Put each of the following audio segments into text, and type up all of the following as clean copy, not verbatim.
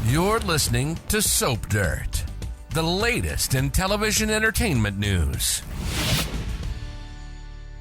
You're listening to Soap Dirt, the latest in television entertainment news.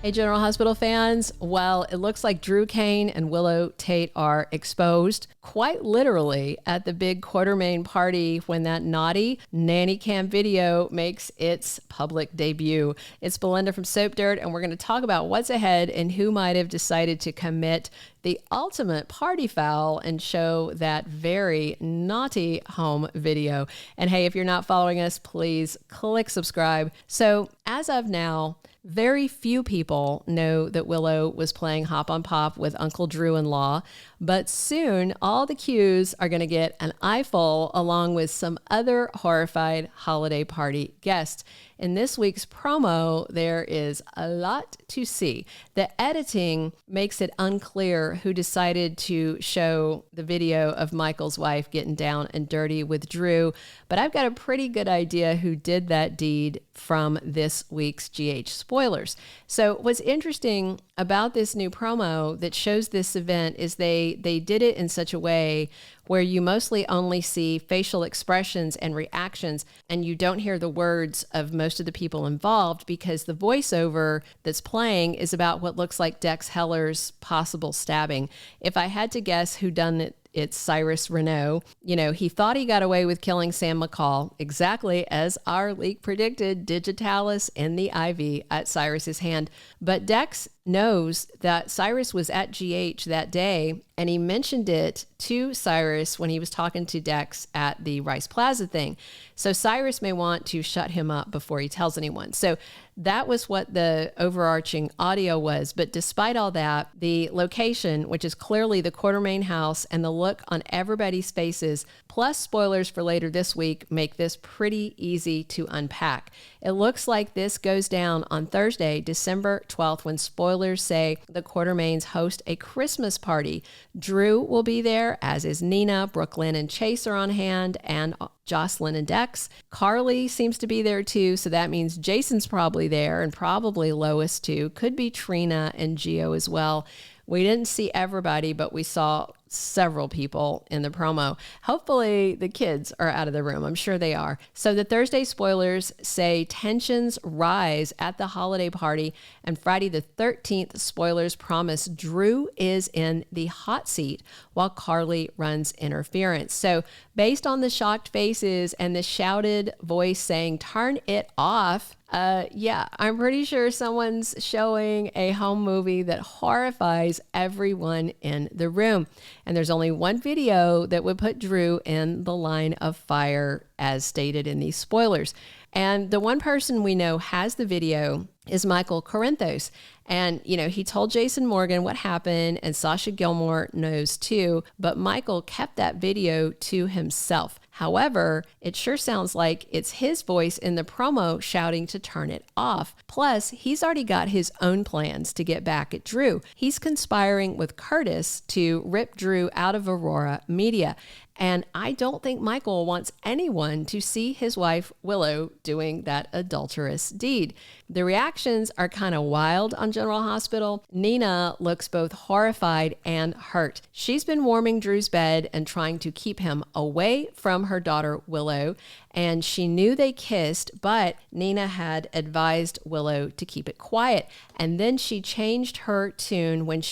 Hey, General Hospital fans. Well, it looks like Cain and Willow Tait are exposed, quite literally, at the big Quartermaine party when that naughty nanny cam video makes its public debut. It's Belinda from Soap Dirt, and we're going to talk about what's ahead and who might have decided to commit the ultimate party foul and show that very naughty home video. And hey, if you're not following us, please click subscribe. So as of now, very few people know that Willow was playing Hop on Pop with Uncle Drew-in-law, but soon all the cues are going to get an eyeful along with some other horrified holiday party guests. In this week's promo, there is a lot to see. The editing makes it unclear who decided to show the video of Michael's wife getting down and dirty with Drew, but I've got a pretty good idea who did that deed from this week's GH spoilers. So what's interesting about this new promo that shows this event is they did it in such a way where you mostly only see facial expressions and reactions, and you don't hear the words of most of the people involved because the voiceover that's playing is about what looks like Dex Heller's possible stabbing. If I had to guess who done it, it's Cyrus Renault. You know, he thought he got away with killing Sam McCall, exactly as our leak predicted, digitalis in the IV at Cyrus's hand. But Dex knows that Cyrus was at GH that day, and he mentioned it to Cyrus when he was talking to Dex at the Rice Plaza thing. So Cyrus may want to shut him up before he tells anyone. So that was what the overarching audio was. But despite all that, the location, which is clearly the Quartermaine house, and the look on everybody's faces, plus spoilers for later this week, make this pretty easy to unpack. It looks like this goes down on Thursday, December 12th, when spoilers say the Quartermaines host a Christmas party. Drew will be there, as is Nina. Brooklyn and Chase are on hand, and Josslyn and Dex. Carly seems to be there too, so that means Jason's probably there, and probably Lois too. Could be Trina and Gio as well. We didn't see everybody, but we saw several people in the promo. Hopefully the kids are out of the room. I'm sure they are. So the Thursday spoilers say tensions rise at the holiday party, and Friday the 13th spoilers promise Drew is in the hot seat while Carly runs interference. So based on the shocked faces and the shouted voice saying, "Turn it off," yeah, I'm pretty sure someone's showing a home movie that horrifies everyone in the room. And there's only one video that would put Drew in the line of fire, as stated in these spoilers. And the one person we know has the video is Michael Corinthos. And, you know, he told Jason Morgan what happened, and Sasha Gilmore knows too, but Michael kept that video to himself. However, it sure sounds like it's his voice in the promo shouting to turn it off. Plus, he's already got his own plans to get back at Drew. He's conspiring with Curtis to rip Drew out of Aurora Media. And I don't think Michael wants anyone to see his wife, Willow, doing that adulterous deed. The reactions are kind of wild on General Hospital. Nina looks both horrified and hurt. She's been warming Drew's bed and trying to keep him away from her daughter, Willow. And she knew they kissed, but Nina had advised Willow to keep it quiet. And then she changed her tune when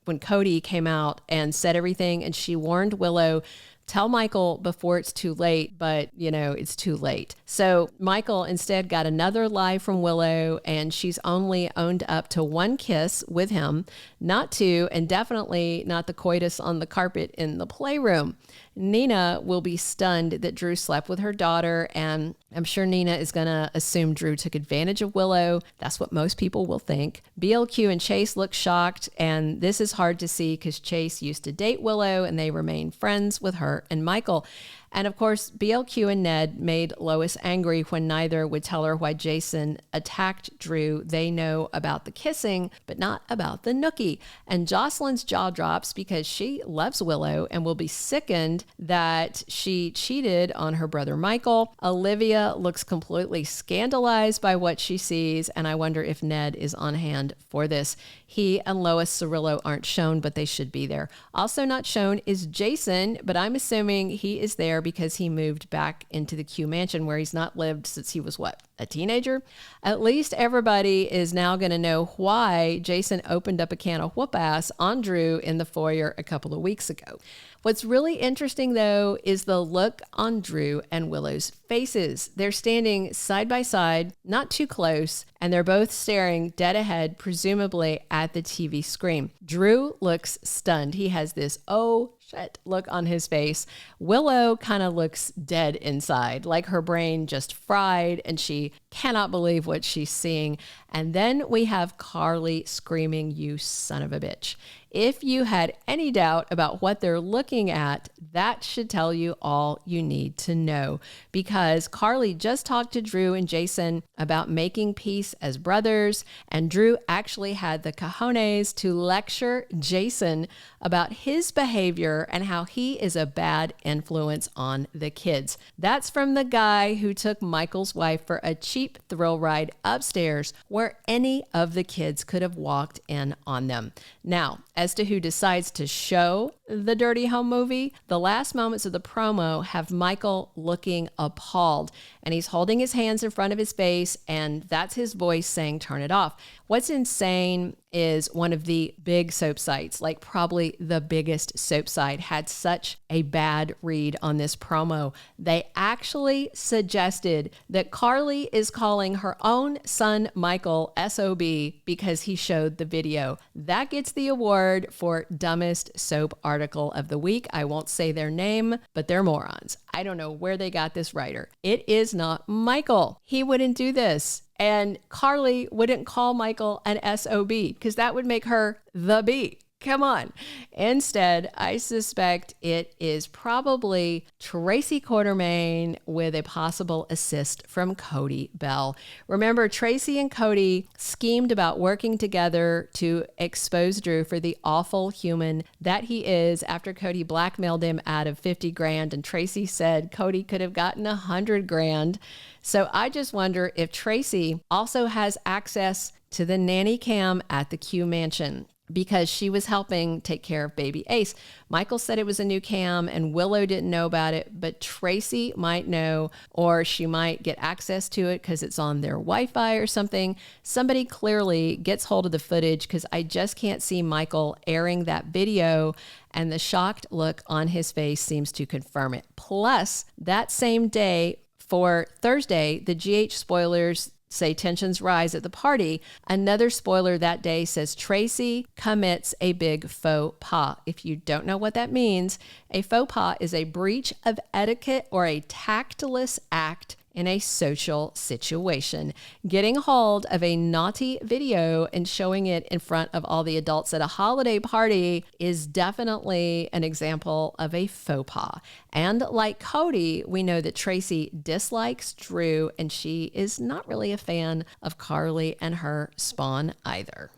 when Cody came out and said everything, and she warned Willow, tell Michael before it's too late, but it's too late. So Michael instead got another lie from Willow, and she's only owned up to one kiss with him, not two, and definitely not the coitus on the carpet in the playroom. Nina will be stunned that Drew slept with her daughter, and I'm sure Nina is going to assume Drew took advantage of Willow. That's what most people will think. BLQ and Chase look shocked, and this is hard to see because Chase used to date Willow, and they remain friends with her and Michael. And of course, BLQ and Ned made Lois angry when neither would tell her why Jason attacked Drew. They know about the kissing, but not about the nookie. And Josslyn's jaw drops because she loves Willow and will be sickened that she cheated on her brother Michael. Olivia Cynthia looks completely scandalized by what she sees, and I wonder if Ned is on hand for this. He and Lois Cirillo aren't shown, but they should be there. Also not shown is Jason, but I'm assuming he is there because he moved back into the Q mansion where he's not lived since he was, a teenager? At least everybody is now going to know why Jason opened up a can of whoop ass on Drew in the foyer a couple of weeks ago. What's really interesting, though, is the look on Drew and Willow's faces. They're standing side by side, not too close, and they're both staring dead ahead, presumably at the TV screen. Drew looks stunned. He has this, oh shit, look on his face. Willow kind of looks dead inside, like her brain just fried and she cannot believe what she's seeing. And then we have Carly screaming, "You son of a bitch." If you had any doubt about what they're looking at, that should tell you all you need to know, because Carly just talked to Drew and Jason about making peace as brothers, and Drew actually had the cojones to lecture Jason about his behavior and how he is a bad influence on the kids. That's from the guy who took Michael's wife for a cheap thrill ride upstairs where any of the kids could have walked in on them. Now, as to who decides to show the Dirty Home movie, the last moments of the promo have Michael looking appalled, and he's holding his hands in front of his face, and that's his voice saying, "Turn it off." What's insane is one of the big soap sites, like probably the biggest soap site, had such a bad read on this promo. They actually suggested that Carly is calling her own son Michael SOB because he showed the video. That gets the award for dumbest soap article of the week. I won't say their name, but they're morons. I don't know where they got this writer. It is not Michael. He wouldn't do this. And Carly wouldn't call Michael an SOB because that would make her the B. Come on. Instead, I suspect it is probably Tracy Quartermaine with a possible assist from Cody Bell. Remember, Tracy and Cody schemed about working together to expose Drew for the awful human that he is after Cody blackmailed him out of $50,000, and Tracy said Cody could have gotten $100,000. So I just wonder if Tracy also has access to the nanny cam at the Q mansion, because she was helping take care of baby Ace. Michael said it was a new cam and Willow didn't know about it, but Tracy might know, or she might get access to it because it's on their Wi-Fi or something. Somebody clearly gets hold of the footage, because I just can't see Michael airing that video, and the shocked look on his face seems to confirm it. Plus, that same day for Thursday, the GH spoilers say tensions rise at the party. Another spoiler that day says Tracy commits a big faux pas. If you don't know what that means, a faux pas is a breach of etiquette or a tactless act in a social situation. Getting hold of a naughty video and showing it in front of all the adults at a holiday party is definitely an example of a faux pas. And like Cody, we know that Tracy dislikes Drew, and she is not really a fan of Carly and her spawn either.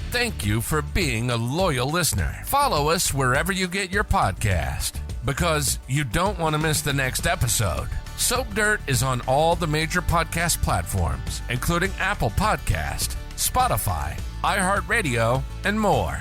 Thank you for being a loyal listener. Follow us wherever you get your podcast, because you don't want to miss the next episode. Soap Dirt is on all the major podcast platforms, including Apple Podcast, Spotify, iHeartRadio, and more.